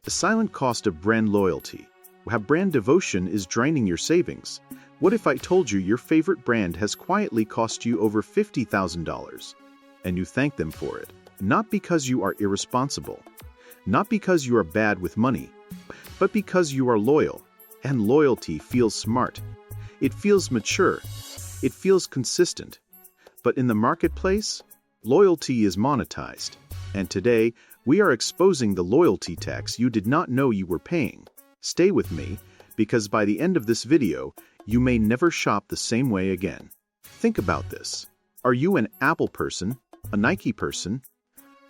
The silent cost of brand loyalty. How brand devotion is draining your savings. What if I told you your favorite brand has quietly cost you over $50,000 and you thank them for it? Not because you are irresponsible, not because you are bad with money, but because you are loyal. And loyalty feels smart. It feels mature. It feels consistent. But in the marketplace, loyalty is monetized. And today, we are exposing the loyalty tax you did not know you were paying. Stay with me, because by the end of this video, you may never shop the same way again. Think about this. Are you an Apple person, a Nike person,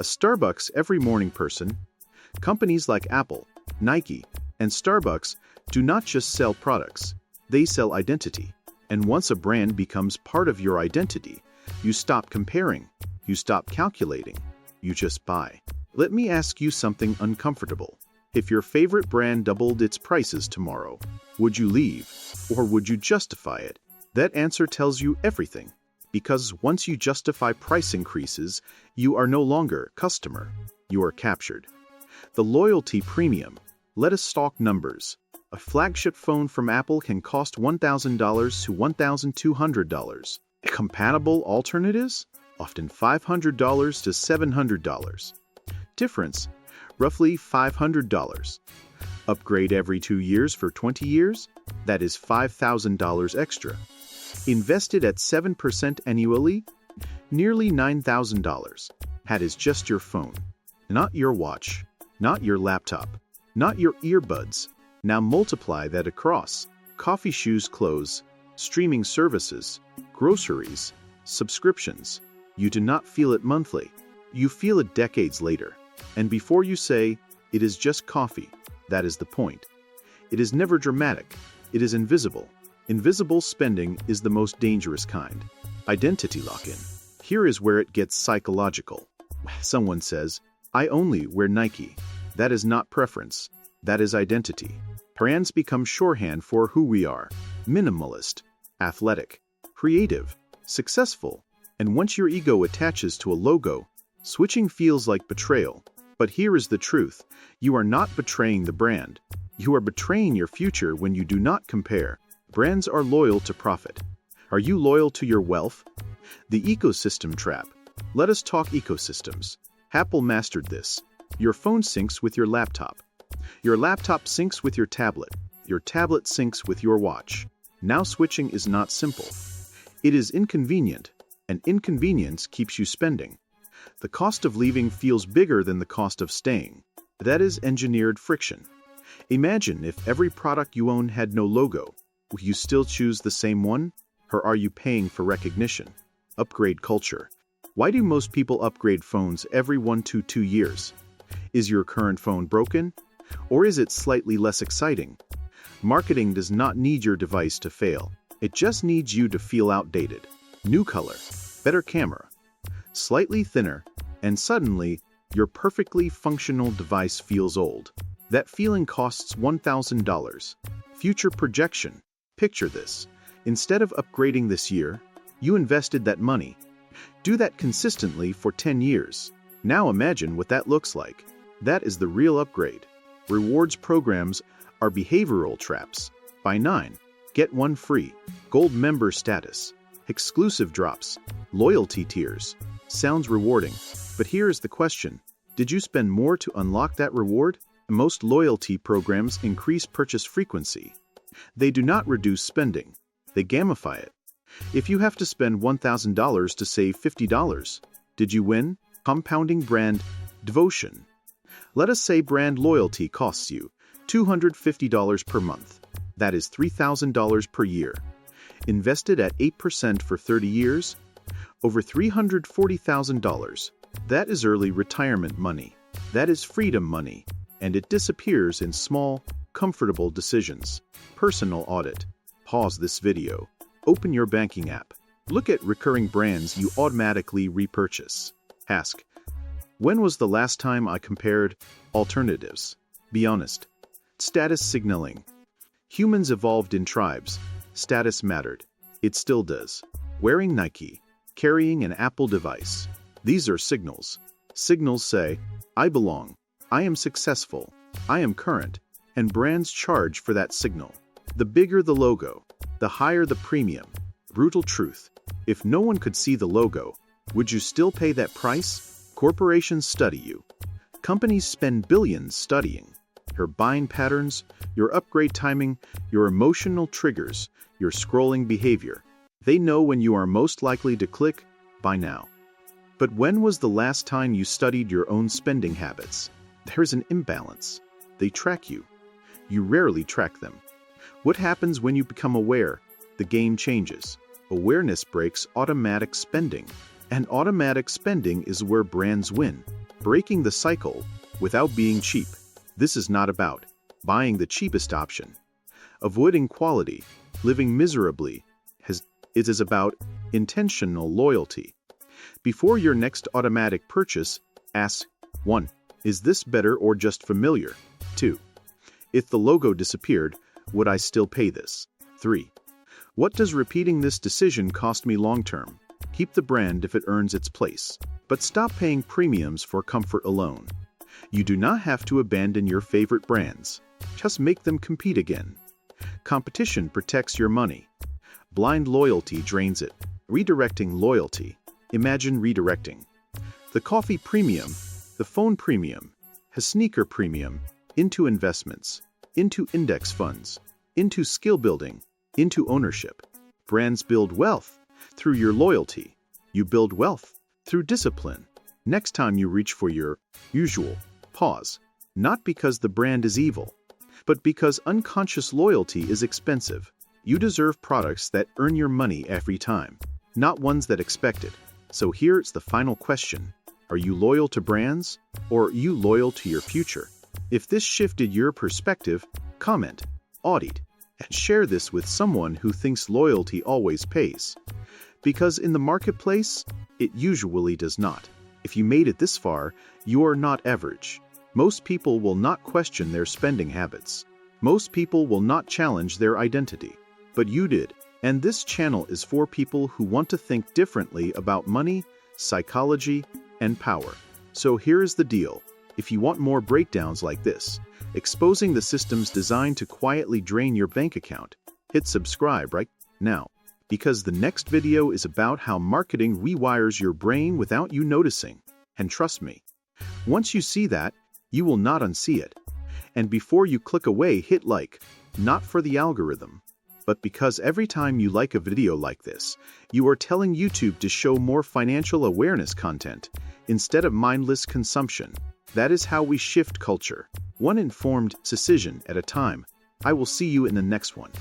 a Starbucks every morning person? Companies like Apple, Nike, and Starbucks do not just sell products, they sell identity. And once a brand becomes part of your identity, you stop comparing, you stop calculating, you just buy. Let me ask you something uncomfortable. If your favorite brand doubled its prices tomorrow, would you leave, or would you justify it? That answer tells you everything. Because once you justify price increases, you are no longer a customer, you are captured. The loyalty premium. Let us talk numbers. A flagship phone from Apple can cost $1,000 to $1,200. Compatible alternatives? Often $500 to $700. Difference? Roughly $500. Upgrade every 2 years for 20 years? That is $5,000 extra. Invested at 7% annually? Nearly $9,000. That is just your phone. Not your watch. Not your laptop. Not your earbuds. Now multiply that across coffee, shoes, clothes, streaming services, groceries, subscriptions. You do not feel it monthly. You feel it decades later. And before you say, it is just coffee, that is the point. It is never dramatic. It is invisible. Invisible spending is the most dangerous kind. Identity lock-in. Here is where it gets psychological. Someone says, I only wear Nike. That is not preference. That is identity. Brands become shorthand for who we are. Minimalist, athletic, creative, successful. And once your ego attaches to a logo, switching feels like betrayal. But here is the truth. You are not betraying the brand. You are betraying your future when you do not compare. Brands are loyal to profit. Are you loyal to your wealth? The ecosystem trap. Let us talk ecosystems. Apple mastered this. Your phone syncs with your laptop. Your laptop syncs with your tablet. Your tablet syncs with your watch. Now switching is not simple. It is inconvenient, and inconvenience keeps you spending. The cost of leaving feels bigger than the cost of staying. That is engineered friction. Imagine if every product you own had no logo. Would you still choose the same one? Or are you paying for recognition? Upgrade culture. Why do most people upgrade phones every 1 to 2 years? Is your current phone broken? Or is it slightly less exciting? Marketing does not need your device to fail. It just needs you to feel outdated. New color, better camera, slightly thinner, and suddenly, your perfectly functional device feels old. That feeling costs $1,000. Future projection. Picture this. Instead of upgrading this year, you invested that money. Do that consistently for 10 years. Now imagine what that looks like. That is the real upgrade. Rewards programs are behavioral traps. Buy 9, get 1 free. Gold member status. Exclusive drops. Loyalty tiers. Sounds rewarding. But here is the question. Did you spend more to unlock that reward? Most loyalty programs increase purchase frequency. They do not reduce spending. They gamify it. If you have to spend $1,000 to save $50, did you win? Compounding brand devotion. Let us say brand loyalty costs you $250 per month. That is $3,000 per year. Invested at 8% for 30 years? Over $340,000. That is early retirement money. That is freedom money. And it disappears in small, comfortable decisions. Personal audit. Pause this video. Open your banking app. Look at recurring brands you automatically repurchase. Ask, when was the last time I compared alternatives? Be honest. Status signaling. Humans evolved in tribes. Status mattered. It still does. Wearing Nike. Carrying an Apple device. These are signals. Signals say, I belong. I am successful. I am current, and brands charge for that signal. The bigger the logo, the higher the premium. Brutal truth. If no one could see the logo, would you still pay that price? Corporations study you. Companies spend billions studying your buying patterns, your upgrade timing, your emotional triggers, your scrolling behavior. They know when you are most likely to click buy now. But when was the last time you studied your own spending habits? There's an imbalance. They track you. You rarely track them. What happens when you become aware? The game changes. Awareness breaks automatic spending. And automatic spending is where brands win, breaking the cycle without being cheap. This is not about buying the cheapest option. Avoiding quality, living miserably, it is about intentional loyalty. Before your next automatic purchase, ask 1. Is this better or just familiar? 2. If the logo disappeared, would I still pay this? 3. What does repeating this decision cost me long-term? Keep the brand if it earns its place, but stop paying premiums for comfort alone. You do not have to abandon your favorite brands. Just make them compete again. Competition protects your money. Blind loyalty drains it. Redirecting loyalty. Imagine redirecting the coffee premium, the phone premium, a sneaker premium, into investments, into index funds, into skill building, into ownership. Brands build wealth through your loyalty. You build wealth through discipline. Next time you reach for your usual, pause. Not because the brand is evil, but because unconscious loyalty is expensive. You deserve products that earn your money every time, not ones that expect it. So here's the final question. Are you loyal to brands, or are you loyal to your future? If this shifted your perspective, comment, audit, and share this with someone who thinks loyalty always pays. Because in the marketplace, it usually does not. If you made it this far, you are not average. Most people will not question their spending habits. Most people will not challenge their identity. But you did. And this channel is for people who want to think differently about money, psychology, and power. So here's the deal. If you want more breakdowns like this, exposing the systems designed to quietly drain your bank account, hit subscribe right now. Because the next video is about how marketing rewires your brain without you noticing. And trust me, once you see that, you will not unsee it. And before you click away, hit like, not for the algorithm, but because every time you like a video like this, you are telling YouTube to show more financial awareness content instead of mindless consumption. That is how we shift culture, one informed decision at a time. I will see you in the next one.